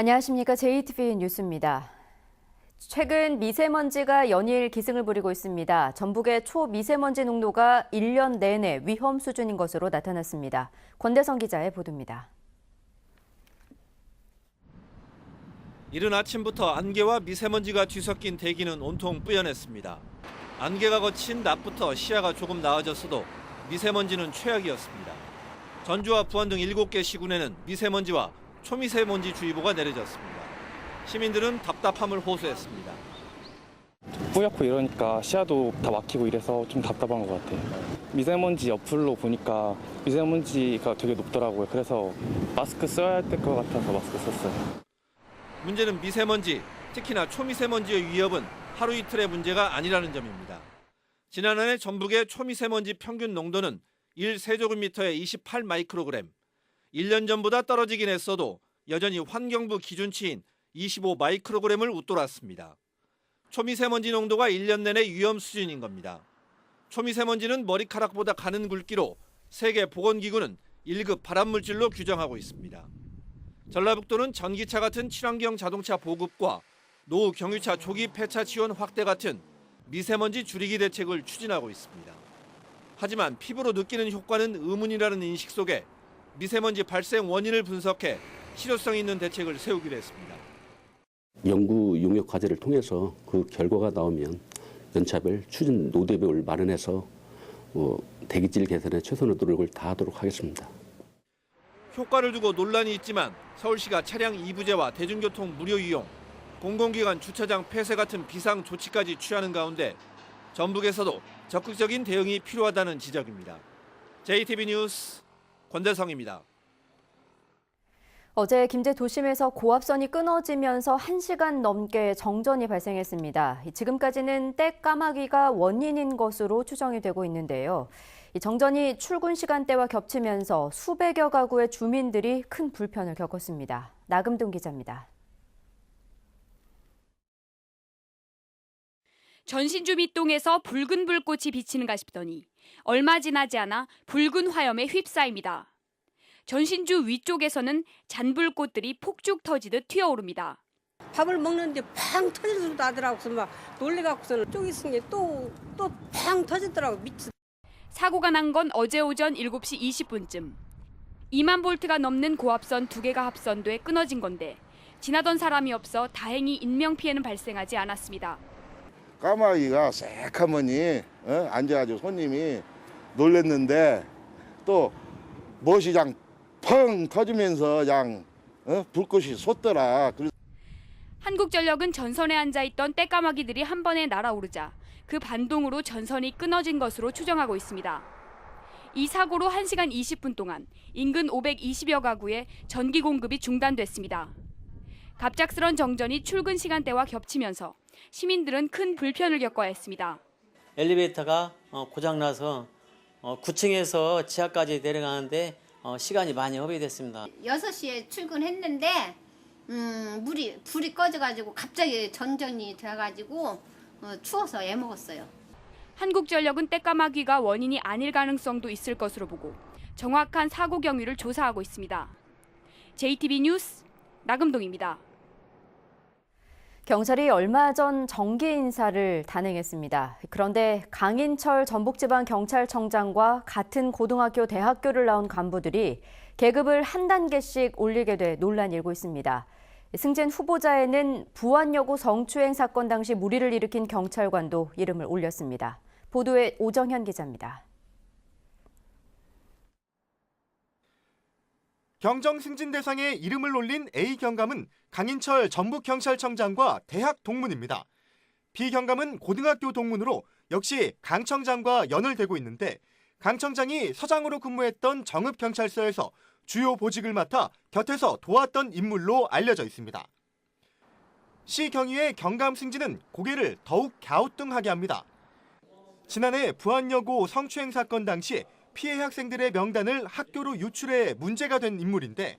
안녕하십니까. JTBC 뉴스입니다. 최근 미세먼지가 연일 기승을 부리고 있습니다. 전북의 초미세먼지 농도가 1년 내내 위험 수준인 것으로 나타났습니다. 권대성 기자의 보도입니다. 이른 아침부터 안개와 미세먼지가 뒤섞인 대기는 온통 뿌연했습니다. 안개가 거친 낮부터 시야가 조금 나아졌어도 미세먼지는 최악이었습니다. 전주와 부안 등 7개 시군에는 미세먼지와 초미세먼지 주의보가 내려졌습니다. 시민들은 답답함을 호소했습니다. 뿌옇고 이러니까 시야도 다 막히고 이래서 좀 답답한 것 같아요. 미세먼지 어플로 보니까 미세먼지가 되게 높더라고요. 그래서 마스크 써야 될 것 같아서 마스크 썼어요. 문제는 미세먼지, 특히나 초미세먼지의 위협은 하루 이틀의 문제가 아니라는 점입니다. 지난 한 해 전북의 초미세먼지 평균 농도는 1세제곱미터에 28 마이크로그램, 1년 전보다 떨어지긴 했어도 여전히 환경부 기준치인 25 마이크로그램을 웃돌았습니다. 초미세먼지 농도가 1년 내내 위험 수준인 겁니다. 초미세먼지는 머리카락보다 가는 굵기로 세계보건기구는 1급 발암물질로 규정하고 있습니다. 전라북도는 전기차 같은 친환경 자동차 보급과 노후 경유차 조기 폐차 지원 확대 같은 미세먼지 줄이기 대책을 추진하고 있습니다. 하지만 피부로 느끼는 효과는 의문이라는 인식 속에 미세먼지 발생 원인을 분석해 실효성 있는 대책을 세우기로 했습니다. 연구 용역 과제를 통해서 그 결과가 나오면 연차별 추진 노대벽을 마련해서 대기질 개선에 최선의 노력을 다하도록 하겠습니다. 효과를 두고 논란이 있지만 서울시가 차량 이부제와 대중교통 무료 이용, 공공기관 주차장 폐쇄 같은 비상 조치까지 취하는 가운데 전북에서도 적극적인 대응이 필요하다는 지적입니다. JTBC 뉴스 권대성입니다. 어제 김제 도심에서 고압선이 끊어지면서 1시간 넘게 정전이 발생했습니다. 지금까지는 떼까마귀가 원인인 것으로 추정이 되고 있는데요. 이 정전이 출근 시간대와 겹치면서 수백여 가구의 주민들이 큰 불편을 겪었습니다. 나금동 기자입니다. 전신주 밑동에서 붉은 불꽃이 비치는가 싶더니 얼마 지나지 않아 붉은 화염에 휩싸입니다. 전신주 위쪽에서는 잔불꽃들이 폭죽 터지듯 튀어오릅니다. 밥을 먹는데 팡 터질 소리 나더라고서 막 놀래갖고서는 쪽 있으니 또팡 터지더라고. 미치. 사고가 난 건 어제 오전 7시 20분쯤. 2만 볼트가 넘는 고압선 2개가 합선돼 끊어진 건데 지나던 사람이 없어 다행히 인명피해는 발생하지 않았습니다. 까마귀가 새카머니 앉아가지고 손님이 놀랬는데 또 멋이 그냥 펑 터지면서 그냥 불꽃이 솟더라. 한국전력은 전선에 앉아있던 떼까마귀들이 한 번에 날아오르자 그 반동으로 전선이 끊어진 것으로 추정하고 있습니다. 이 사고로 1시간 20분 동안 인근 520여 가구에 전기 공급이 중단됐습니다. 갑작스런 정전이 출근 시간대와 겹치면서 시민들은 큰 불편을 겪어야 했습니다. 엘리베이터가 고장나서 9층에서 지하까지 내려가는데 시간이 많이 허비됐습니다. 6시에 출근했는데 불이 꺼져가지고 갑자기 전전이 돼가지고 추워서 애먹었어요. 한국전력은 떼까마귀가 원인이 아닐 가능성도 있을 것으로 보고 정확한 사고 경위를 조사하고 있습니다. JTBC 뉴스 나금동입니다. 경찰이 얼마 전 정기 인사를 단행했습니다. 그런데 강인철 전북지방경찰청장과 같은 고등학교, 대학교를 나온 간부들이 계급을 한 단계씩 올리게 돼 논란이 일고 있습니다. 승진 후보자에는 부안여고 성추행 사건 당시 물의를 일으킨 경찰관도 이름을 올렸습니다. 보도에 오정현 기자입니다. 경정 승진 대상에 이름을 올린 A 경감은 강인철 전북경찰청장과 대학 동문입니다. B 경감은 고등학교 동문으로 역시 강 청장과 연을 대고 있는데 강 청장이 서장으로 근무했던 정읍경찰서에서 주요 보직을 맡아 곁에서 도왔던 인물로 알려져 있습니다. C 경위의 경감 승진은 고개를 더욱 갸우뚱하게 합니다. 지난해 부안여고 성추행 사건 당시 피해 학생들의 명단을 학교로 유출해 문제가 된 인물인데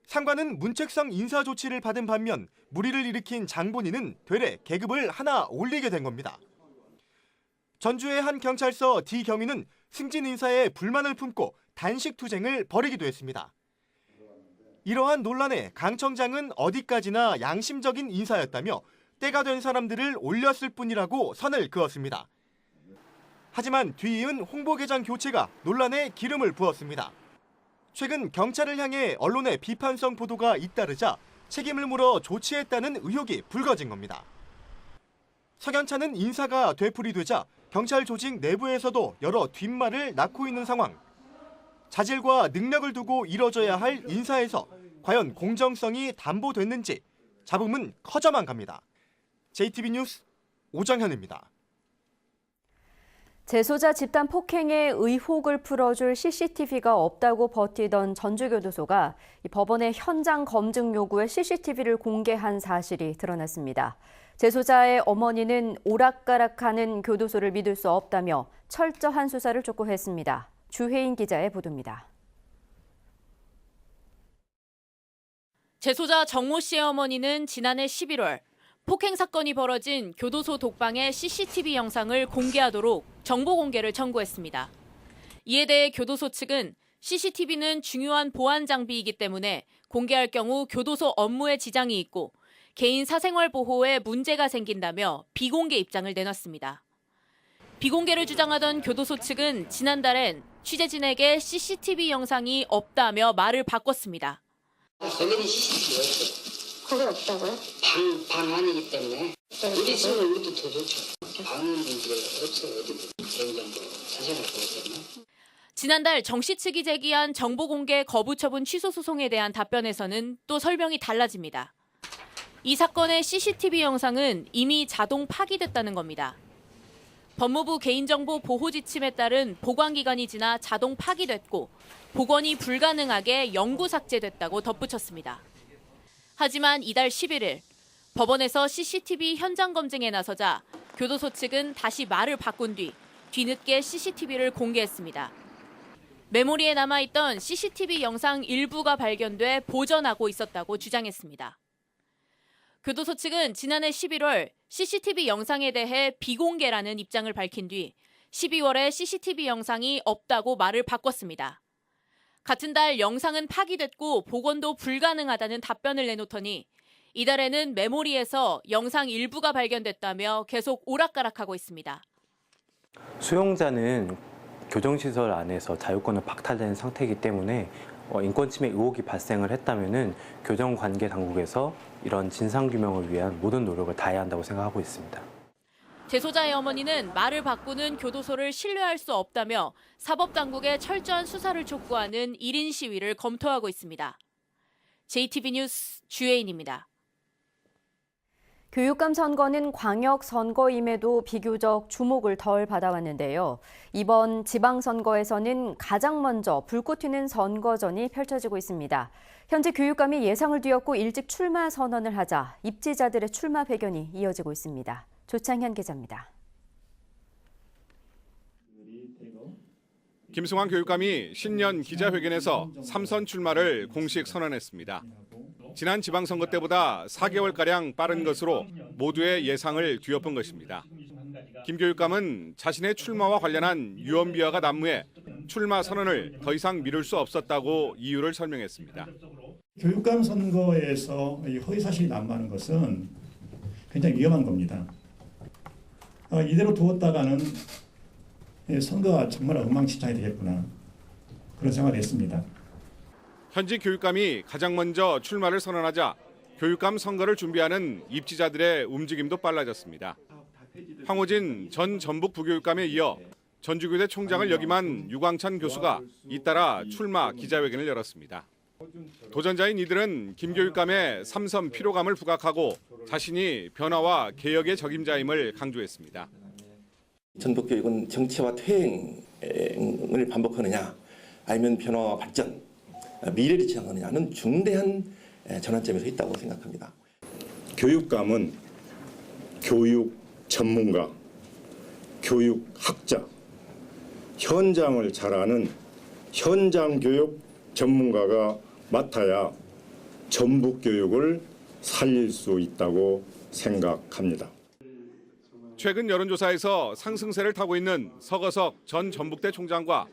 상관은 문책성 인사 조치를 받은 반면 물의를 일으킨 장본인은 되레 계급을 하나 올리게 된 겁니다. 전주의 한 경찰서 D 경위는 승진 인사에 불만을 품고 단식 투쟁을 벌이기도 했습니다. 이러한 논란에 강 청장은 어디까지나 양심적인 인사였다며 때가 된 사람들을 올렸을 뿐이라고 선을 그었습니다. 하지만 뒤이은 홍보계장 교체가 논란에 기름을 부었습니다. 최근 경찰을 향해 언론의 비판성 보도가 잇따르자 책임을 물어 조치했다는 의혹이 불거진 겁니다. 석연찮은 인사가 되풀이되자 경찰 조직 내부에서도 여러 뒷말을 낳고 있는 상황. 자질과 능력을 두고 이뤄져야 할 인사에서 과연 공정성이 담보됐는지 잡음은 커져만 갑니다. JTB 뉴스 오정현입니다. 재소자 집단 폭행의 의혹을 풀어줄 CCTV가 없다고 버티던 전주교도소가 법원의 현장 검증 요구에 CCTV를 공개한 사실이 드러났습니다. 재소자의 어머니는 오락가락하는 교도소를 믿을 수 없다며 철저한 수사를 촉구했습니다. 주혜인 기자의 보도입니다. 재소자 정모 씨의 어머니는 지난해 11월 폭행 사건이 벌어진 교도소 독방의 CCTV 영상을 공개하도록 정보 공개를 청구했습니다. 이에 대해 교도소 측은 CCTV는 중요한 보안 장비이기 때문에 공개할 경우 교도소 업무에 지장이 있고 개인 사생활 보호에 문제가 생긴다며 비공개 입장을 내놨습니다. 비공개를 주장하던 교도소 측은 지난달엔 취재진에게 CCTV 영상이 없다며 말을 바꿨습니다. 당연히 CCTV가 있어. 그게 없다고요? 방 안이기 때문에 우리 있으면 우리도 더 좋죠. 방은 이제 없어요. 어디 개인정보 사생활 보호 때문에. 지난달 정 씨 측이 제기한 정보 공개 거부 처분 취소 소송에 대한 답변에서는 또 설명이 달라집니다. 이 사건의 CCTV 영상은 이미 자동 파기됐다는 겁니다. 법무부 개인정보 보호 지침에 따른 보관 기간이 지나 자동 파기됐고 복원이 불가능하게 영구 삭제됐다고 덧붙였습니다. 하지만 이달 11일 법원에서 CCTV 현장 검증에 나서자 교도소 측은 다시 말을 바꾼 뒤 뒤늦게 CCTV를 공개했습니다. 메모리에 남아있던 CCTV 영상 일부가 발견돼 보존하고 있었다고 주장했습니다. 교도소 측은 지난해 11월 CCTV 영상에 대해 비공개라는 입장을 밝힌 뒤 12월에 CCTV 영상이 없다고 말을 바꿨습니다. 같은 달 영상은 파기됐고 복원도 불가능하다는 답변을 내놓더니 이달에는 메모리에서 영상 일부가 발견됐다며 계속 오락가락하고 있습니다. 수용자는 교정시설 안에서 자유권을 박탈된 상태이기 때문에 인권침해 의혹이 발생을 했다면 교정관계 당국에서 이런 진상규명을 위한 모든 노력을 다해야 한다고 생각하고 있습니다. 재소자의 어머니는 말을 바꾸는 교도소를 신뢰할 수 없다며 사법당국의 철저한 수사를 촉구하는 1인 시위를 검토하고 있습니다. JTB 뉴스 주혜인입니다. 교육감 선거는 광역 선거임에도 비교적 주목을 덜 받아왔는데요. 이번 지방선거에서는 가장 먼저 불꽃 튀는 선거전이 펼쳐지고 있습니다. 현재 교육감이 예상을 뒤엎고 일찍 출마 선언을 하자 입지자들의 출마 배견이 이어지고 있습니다. 조창현 기자입니다. 김승환 교육감이 신년 기자회견에서 3선 출마를 공식 선언했습니다. 지난 지방선거 때보다 4개월가량 빠른 것으로 모두의 예상을 뒤엎은 것입니다. 김 교육감은 자신의 출마와 관련한 유언비어가 난무해 출마 선언을 더 이상 미룰 수 없었다고 이유를 설명했습니다. 교육감 선거에서 허위사실이 난무하는 것은 굉장히 위험한 겁니다. 이대로 두었다가는 선거가 정말 엉망진창이 되겠구나 그런 생각을 했습니다. 현직 교육감이 가장 먼저 출마를 선언하자 교육감 선거를 준비하는 입지자들의 움직임도 빨라졌습니다. 황호진 전 전북 부교육감에 이어 전주교대 총장을 역임한 유광찬 교수가 잇따라 출마 기자회견을 열었습니다. 도전자인 이들은 김 교육감의 3선 피로감을 부각하고 자신이 변화와 개혁의 적임자임을 강조했습니다. 전북교육은 정치와 퇴행을 반복하느냐 아니면 변화와 발전, 미래를 지향하느냐는 중대한 전환점에 서 있다고 생각합니다. 교육감은 교육 전문가, 교육학자, 현장을 잘 아는 현장 교육 전문가가 맡아야 전북 교육을 살릴 수 있다고 생각합니다. 최근 여론조사에서 상승세를 타고 있는 서거석 전 전북대 총장과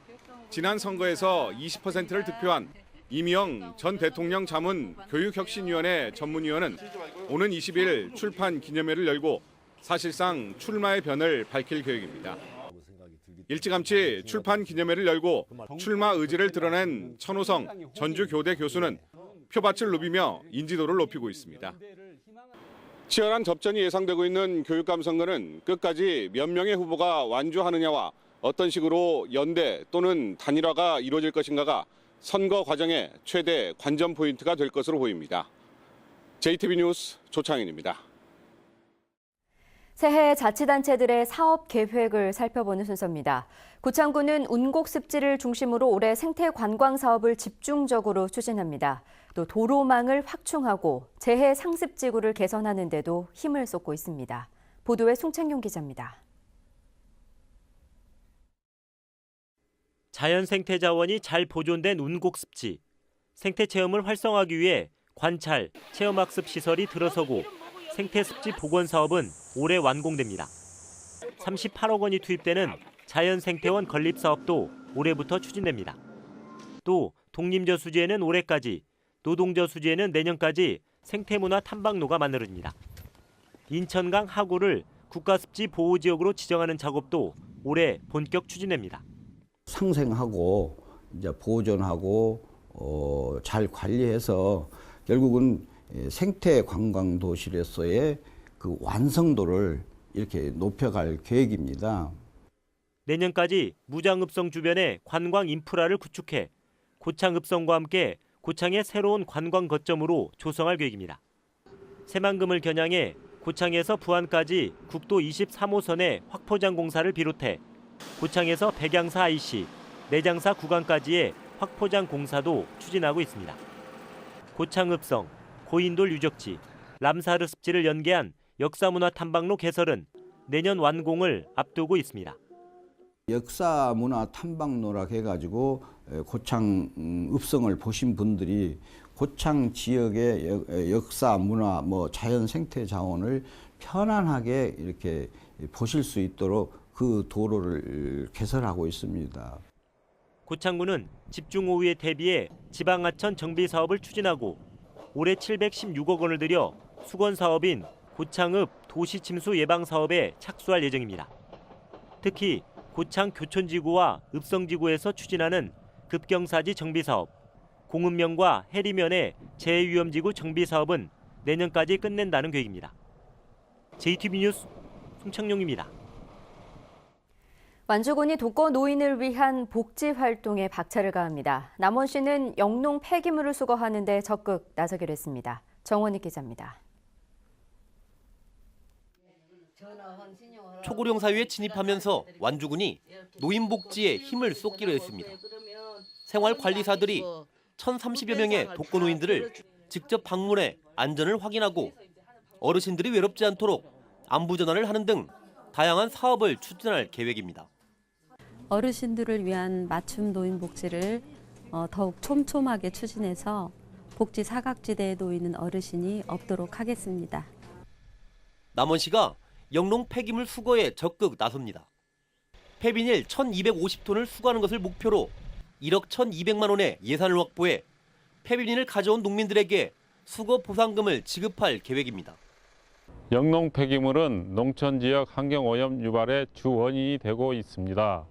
지난 선거에서 20%를 득표한 이미영 전 대통령 자문 교육혁신위원회 전문위원은 오는 20일 출판 기념회를 열고 사실상 출마의 변을 밝힐 계획입니다. 일찌감치 출판 기념회를 열고 출마 의지를 드러낸 천호성 전주교대 교수는 표밭을 누비며 인지도를 높이고 있습니다. 치열한 접전이 예상되고 있는 교육감 선거는 끝까지 몇 명의 후보가 완주하느냐와 어떤 식으로 연대 또는 단일화가 이루어질 것인가가 선거 과정의 최대 관전 포인트가 될 것으로 보입니다. JTB 뉴스 조창인입니다. 새해 자치단체들의 사업 계획을 살펴보는 순서입니다. 고창군은 운곡습지를 중심으로 올해 생태 관광 사업을 집중적으로 추진합니다. 또 도로망을 확충하고 재해 상습지구를 개선하는 데도 힘을 쏟고 있습니다. 보도에 송창용 기자입니다. 자연 생태 자원이 잘 보존된 운곡습지. 생태 체험을 활성화하기 위해 관찰, 체험학습 시설이 들어서고 생태습지 복원 사업은 올해 완공됩니다. 38억 원이 투입되는 자연생태원 건립 사업도 올해부터 추진됩니다. 또 독림저수지에는 올해까지, 노동저수지에는 내년까지 생태문화 탐방로가 만들어집니다. 인천강 하구를 국가습지 보호지역으로 지정하는 작업도 올해 본격 추진됩니다. 상생하고 이제 보존하고 잘 관리해서 결국은 생태 관광 도시로서의 그 완성도를 이렇게 높여갈 계획입니다. 내년까지 무장읍성 주변에 관광 인프라를 구축해 고창읍성과 함께 고창의 새로운 관광 거점으로 조성할 계획입니다. 새만금을 겨냥해 고창에서 부안까지 국도 23호선의 확포장 공사를 비롯해 고창에서 백양사 IC, 내장사 구간까지의 확포장 공사도 추진하고 있습니다. 고창읍성, 고인돌 유적지, 람사르 습지를 연계한 역사문화 탐방로 개설은 내년 완공을 앞두고 있습니다. 역사문화 탐방로라 해가지고 고창 읍성을 보신 분들이 고창 지역의 역사, 문화, 자연 생태 자원을 편안하게 이렇게 보실 수 있도록 그 도로를 개설하고 있습니다. 고창군은 집중호우에 대비해 지방하천 정비 사업을 추진하고 올해 716억 원을 들여 수건 사업인 고창읍 도시 침수 예방 사업에 착수할 예정입니다. 특히 고창 교촌지구와 읍성지구에서 추진하는 급경사지 정비 사업, 공읍면과 해리면의 재위험지구 정비 사업은 내년까지 끝낸다는 계획입니다. JTB 뉴스 송창용입니다. 완주군이 독거 노인을 위한 복지 활동에 박차를 가합니다. 남원시는 영농 폐기물을 수거하는 데 적극 나서기로 했습니다. 정원희 기자입니다. 초고령 사회에 진입하면서 완주군이 노인 복지에 힘을 쏟기로 했습니다. 생활관리사들이 1,030여 명의 독거 노인들을 직접 방문해 안전을 확인하고 어르신들이 외롭지 않도록 안부 전환을 하는 등 다양한 사업을 추진할 계획입니다. 어르신들을 위한 맞춤 노인 복지를 더욱 촘촘하게 추진해서 복지 사각지대에 놓이는 어르신이 없도록 하겠습니다. 남원시가 영농 폐기물 수거에 적극 나섭니다. 폐비닐 1,250톤을 수거하는 것을 목표로 1억 1,200만 원의 예산을 확보해 폐비닐을 가져온 농민들에게 수거 보상금을 지급할 계획입니다. 영농 폐기물은 농촌 지역 환경오염 유발의 주 원인이 되고 있습니다.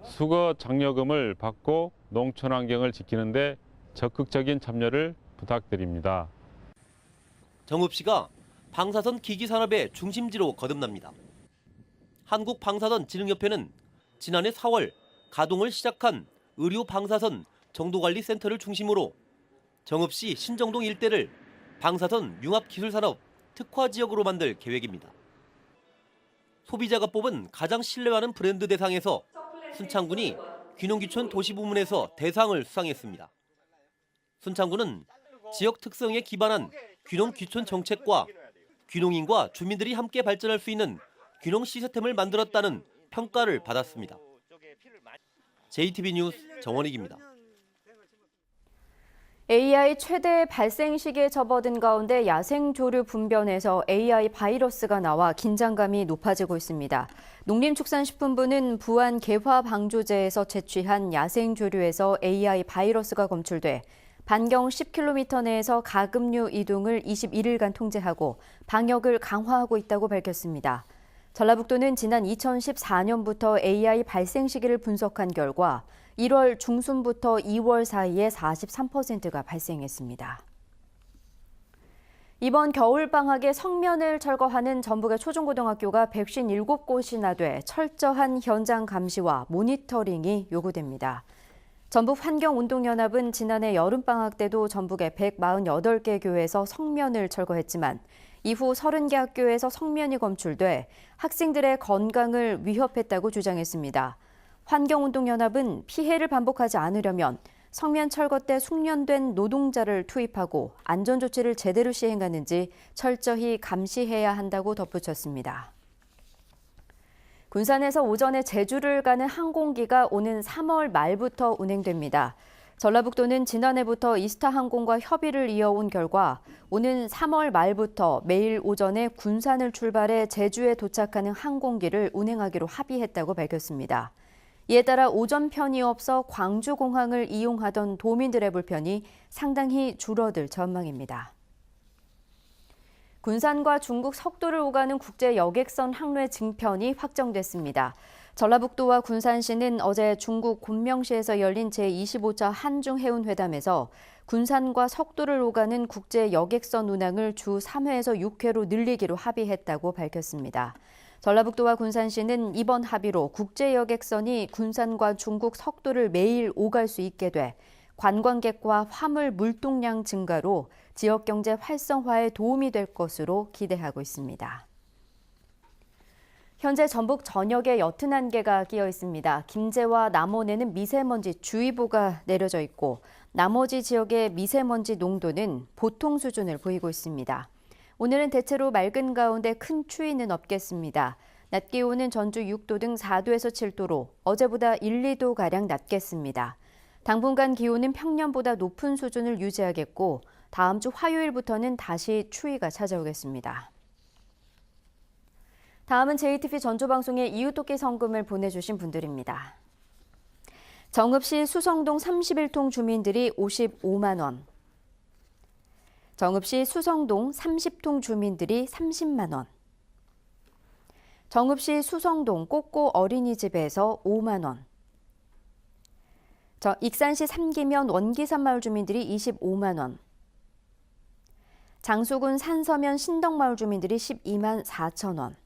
수거 장려금을 받고 농촌 환경을 지키는 데 적극적인 참여를 부탁드립니다. 정읍시가 방사선 기기 산업의 중심지로 거듭납니다. 한국방사선진흥협회는 지난해 4월 가동을 시작한 의료 방사선 정도관리센터를 중심으로 정읍시 신정동 일대를 방사선 융합기술산업 특화 지역으로 만들 계획입니다. 소비자가 뽑은 가장 신뢰하는 브랜드 대상에서 순창군이 귀농귀촌 도시부문에서 대상을 수상했습니다. 순창군은 지역 특성에 기반한 귀농귀촌 정책과 귀농인과 주민들이 함께 발전할 수 있는 귀농 시스템을 만들었다는 평가를 받았습니다. JTB 뉴스 정원익입니다. AI 최대 발생 시기에 접어든 가운데 야생조류 분변에서 AI 바이러스가 나와 긴장감이 높아지고 있습니다. 농림축산식품부는 부안 개화방조제에서 채취한 야생조류에서 AI 바이러스가 검출돼 반경 10km 내에서 가금류 이동을 21일간 통제하고 방역을 강화하고 있다고 밝혔습니다. 전라북도는 지난 2014년부터 AI 발생 시기를 분석한 결과 1월 중순부터 2월 사이에 43%가 발생했습니다. 이번 겨울방학에 성면을 철거하는 전북의 초중고등학교가 157곳이나 돼 철저한 현장 감시와 모니터링이 요구됩니다. 전북환경운동연합은 지난해 여름방학 때도 전북의 148개 교회에서 성면을 철거했지만 이후 30개 학교에서 성면이 검출돼 학생들의 건강을 위협했다고 주장했습니다. 환경운동연합은 피해를 반복하지 않으려면 성면 철거 때 숙련된 노동자를 투입하고 안전조치를 제대로 시행하는지 철저히 감시해야 한다고 덧붙였습니다. 군산에서 오전에 제주를 가는 항공기가 오는 3월 말부터 운행됩니다. 전라북도는 지난해부터 이스타항공과 협의를 이어온 결과 오는 3월 말부터 매일 오전에 군산을 출발해 제주에 도착하는 항공기를 운행하기로 합의했다고 밝혔습니다. 이에 따라 오전 편이 없어 광주공항을 이용하던 도민들의 불편이 상당히 줄어들 전망입니다. 군산과 중국 석도를 오가는 국제 여객선 항로의 증편이 확정됐습니다. 전라북도와 군산시는 어제 중국 곤명시에서 열린 제25차 한중해운회담에서 군산과 석도를 오가는 국제 여객선 운항을 주 3회에서 6회로 늘리기로 합의했다고 밝혔습니다. 전라북도와 군산시는 이번 합의로 국제 여객선이 군산과 중국 석도를 매일 오갈 수 있게 돼 관광객과 화물 물동량 증가로 지역 경제 활성화에 도움이 될 것으로 기대하고 있습니다. 현재 전북 전역에 옅은 안개가 끼어 있습니다. 김제와 남원에는 미세먼지 주의보가 내려져 있고 나머지 지역의 미세먼지 농도는 보통 수준을 보이고 있습니다. 오늘은 대체로 맑은 가운데 큰 추위는 없겠습니다. 낮 기온은 전주 6도 등 4도에서 7도로 어제보다 1, 2도가량 낮겠습니다. 당분간 기온은 평년보다 높은 수준을 유지하겠고 다음 주 화요일부터는 다시 추위가 찾아오겠습니다. 다음은 JTV 전주방송에 이웃돕기 성금을 보내주신 분들입니다. 정읍시 수성동 31통 주민들이 55만 원, 정읍시 수성동 30통 주민들이 30만 원, 정읍시 수성동 꼬꼬 어린이집에서 5만 원, 익산시 삼기면 원기산마을 주민들이 25만 원, 장수군 산서면 신덕마을 주민들이 12만 4천 원,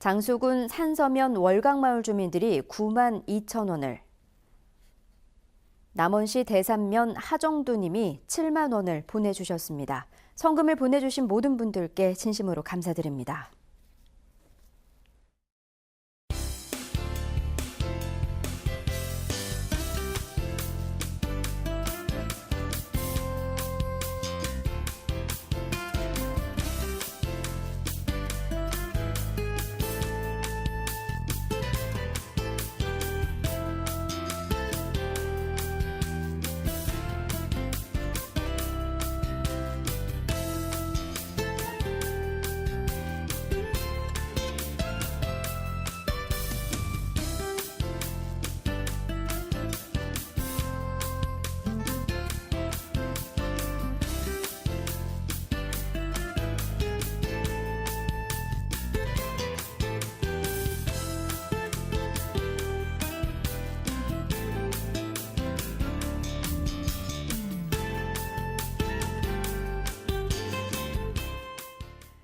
장수군 산서면 월강마을 주민들이 9만 2천 원을, 남원시 대산면 하정두님이 7만 원을 보내주셨습니다. 성금을 보내주신 모든 분들께 진심으로 감사드립니다.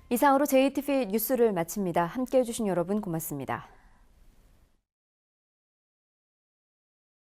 이상으로 JTV 뉴스를 마칩니다. 함께해 주신 여러분 고맙습니다.